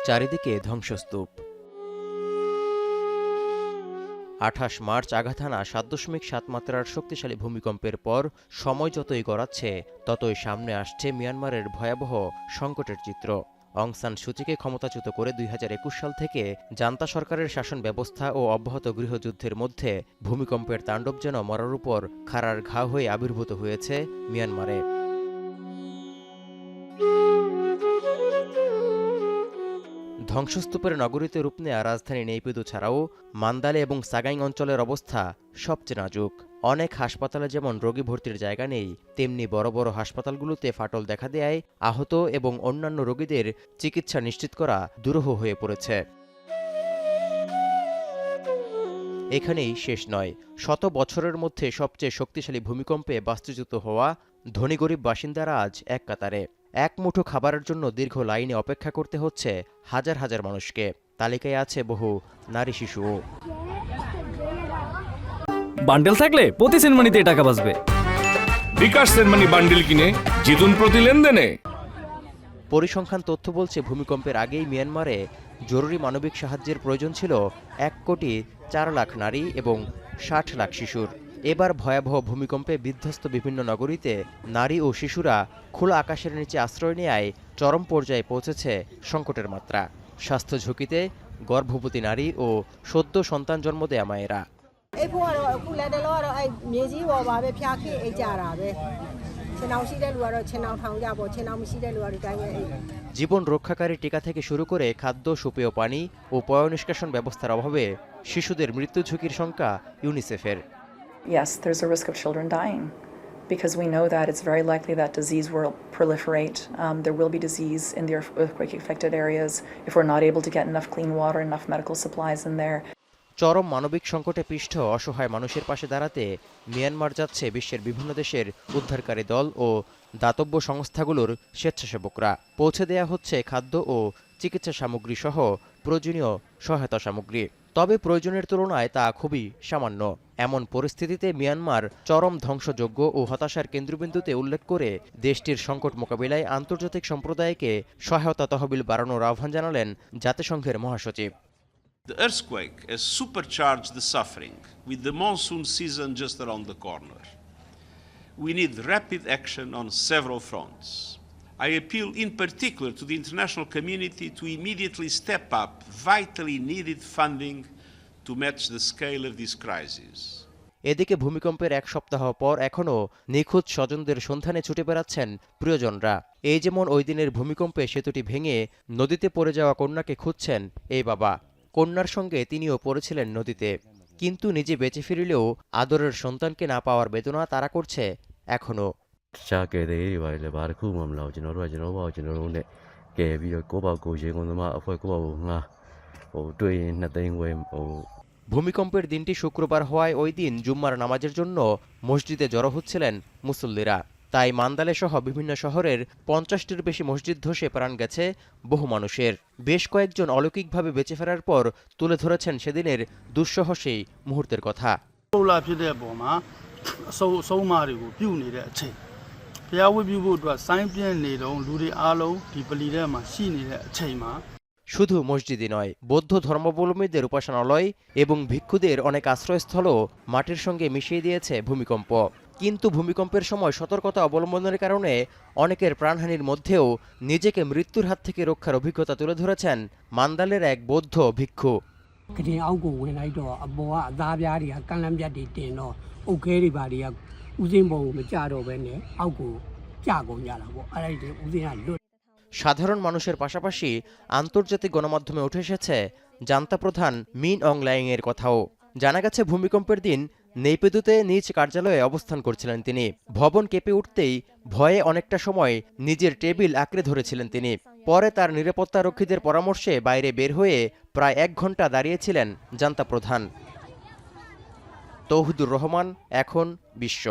চারিদিকে ধ্বংসস্তূপ। ২৮ মার্চ আঘাত হানা ৭.৭ মাত্রার শক্তিশালী ভূমিকম্পের পর সময় যতই গড়াচ্ছে ততই সামনে আসছে মিয়ানমারের ভয়াবহ সংকটের চিত্র। অং সান সুচিকে ক্ষমতাচ্যুত করে ২০২১ সাল থেকে জান্তা সরকারের শাসন ব্যবস্থা ও অব্যাহত গৃহযুদ্ধের মধ্যে ভূমিকম্পের তাণ্ডব যেন মরার উপর খাড়ার ঘা হয়ে আবির্ভূত হয়েছে মিয়ানমারে। ধ্বংসস্তূপের নগরীতে রূপ নেয়া রাজধানী নেইপিদু ছাড়াও মান্দালে এবং সাগাইং অঞ্চলের অবস্থা সবচেয়ে নাজুক। অনেক হাসপাতালে যেমন রোগী ভর্তির জায়গা নেই, তেমনি বড় বড় হাসপাতালগুলোতে ফাটল দেখা দেয় আহত এবং অন্যান্য রোগীদের চিকিৎসা নিশ্চিত করা দুরূহ হয়ে পড়েছে। এখানেই শেষ নয়। শত বছরের মধ্যে সবচেয়ে শক্তিশালী ভূমিকম্পে বাস্তুচ্যুত হওয়া ধনী গরিব বাসিন্দারা আজ এক কাতারে। এক মুঠো খাবারের জন্য দীর্ঘ লাইনে অপেক্ষা করতে হচ্ছে হাজার হাজার মানুষকে। তালিকায় আছে বহু নারী শিশুও। বান্ডেল থাকলে প্রতি সেনমানিতে টাকা বাঁচবে। বিকাশ সেনমানি বান্ডেল কিনে জিতুন প্রতি লেনদেনে। পরিসংখ্যান তথ্য বলছে ভূমিকম্পের আগেই মিয়ানমারে জরুরি মানবিক সাহায্যের প্রয়োজন ছিল ১,৪,০০,০০০ নারী এবং ৬০ লাখ শিশুর। এবার ভয়াবহ ভূমিকম্পে বিধ্বস্ত বিভিন্ন নগরীতে নারী ও শিশুরা খোলা আকাশের নিচে আশ্রয় নেয়ায় চরম পর্যায়ে পৌঁছেছে সংকটের মাত্রা। স্বাস্থ্য ঝুঁকিতে গর্ভবতী নারী ও সদ্য সন্তান জন্ম দেয়া মায়েরা। জীবন রক্ষাকারী টিকা থেকে শুরু করে খাদ্য, সুপেয় পানি ও পয়ঃনিষ্কাশন ব্যবস্থার অভাবে শিশুদের মৃত্যু ঝুঁকির শঙ্কা ইউনিসেফের। Yes, there's a risk of children dying because we know that it's very likely that disease will proliferate. There will be disease in the earthquake-affected areas if we're not able to get enough clean water, enough medical supplies in there. চরম মানবিক সংকটে পিষ্ট অসহায় মানুষের পাশে দাঁড়াতে Myanmar যাচ্ছে বিশ্বের বিভিন্ন দেশের উদ্ধারকারী দল ও দাতব্য সংস্থাগুলোর স্বেচ্ছাসেবকরা। পৌঁছে দেয়া হচ্ছে খাদ্য ও চিকিৎসা সামগ্রী সহ প্রয়োজনীয় সহায়তা সামগ্রী। তবে প্রয়োজনের তুলনায় তা খুবই সামান্য। এমন পরিস্থিতিতে মিয়ানমার চরম ধ্বংসযজ্ঞ ও হতাশার কেন্দ্রবিন্দুতে উল্লেখ করে দেশটির সংকট মোকাবিলায় আন্তর্জাতিক সম্প্রদায়কে সহায়তা তহবিল বাড়ানোর আহ্বান জানালেন জাতিসংঘের মহাসচিব। The earthquake has supercharged the suffering with the monsoon season just around the corner. We need rapid action on several fronts. I appeal in particular to the international community to immediately step up vitally needed funding to match the scale of this crisis. এদিকে ভূমিকম্পের এক সপ্তাহ পর এখনও নিখোঁজ স্বজনদের সন্ধানে ছুটে বেড়াচ্ছেন প্রিয়জনরা। এই যেমন ওই দিনের ভূমিকম্পে সেতুটি ভেঙে নদীতে পড়ে যাওয়া কন্যাকে খুঁজছেন এই বাবা। কন্যার সঙ্গে তিনিও পড়েছিলেন নদীতে, কিন্তু নিজে বেঁচে ফিরলেও আদরের সন্তানকে না পাওয়ার বেদনা তারা করছে এখনও। ভূমিকম্পের দিনটি শুক্রবার হওয়ায় ওই দিন জুম্মার নামাজের জন্য মসজিদে জড়ো হচ্ছিলেন মুসল্লিরা। তাই মান্দালে সহ বিভিন্ন শহরের ৫০টির বেশি মসজিদ ধসে প্রাণ গেছে বহু মানুষের। বেশ কয়েকজন অলৌকিকভাবে বেঁচে ফেরার পর তুলে ধরেছেন সেদিনের দুঃসহ সেই মুহূর্তের কথা। শুধু মসজিদই নয়, বৌদ্ধ ধর্মাবলম্বীদের উপাসনালয় এবং ভিক্ষুদের অনেক আশ্রয়স্থলও মাটির সঙ্গে মিশিয়ে দিয়েছে ভূমিকম্প। কিন্তু ভূমিকম্পের সময় সতর্কতা অবলম্বনের কারণে অনেকের প্রাণহানির মধ্যেও নিজেকে মৃত্যুর হাত থেকে রক্ষার অভিজ্ঞতা তুলে ধরেছেন মান্দালের এক বৌদ্ধ ভিক্ষু। সাধারণ মানুষের পাশাপাশি আন্তর্জাতিক গণমাধ্যমে উঠে এসেছে জান্তা প্রধান মিন অং লাইং এর কথাও। জানা গেছে ভূমিকম্পের দিন নেইপিদুতে নিজ কার্যালয়ে অবস্থান করছিলেন তিনি। ভবন কেঁপে উঠতেই ভয়ে অনেকটা সময় নিজের টেবিল আঁকড়ে ধরেছিলেন তিনি। পরে তার নিরাপত্তারক্ষীদের পরামর্শে বাইরে বের হয়ে প্রায় ১ ঘন্টা দাঁড়িয়েছিলেন জান্তা প্রধান। তৌহিদুর রহমান, এখন বিশ্ব।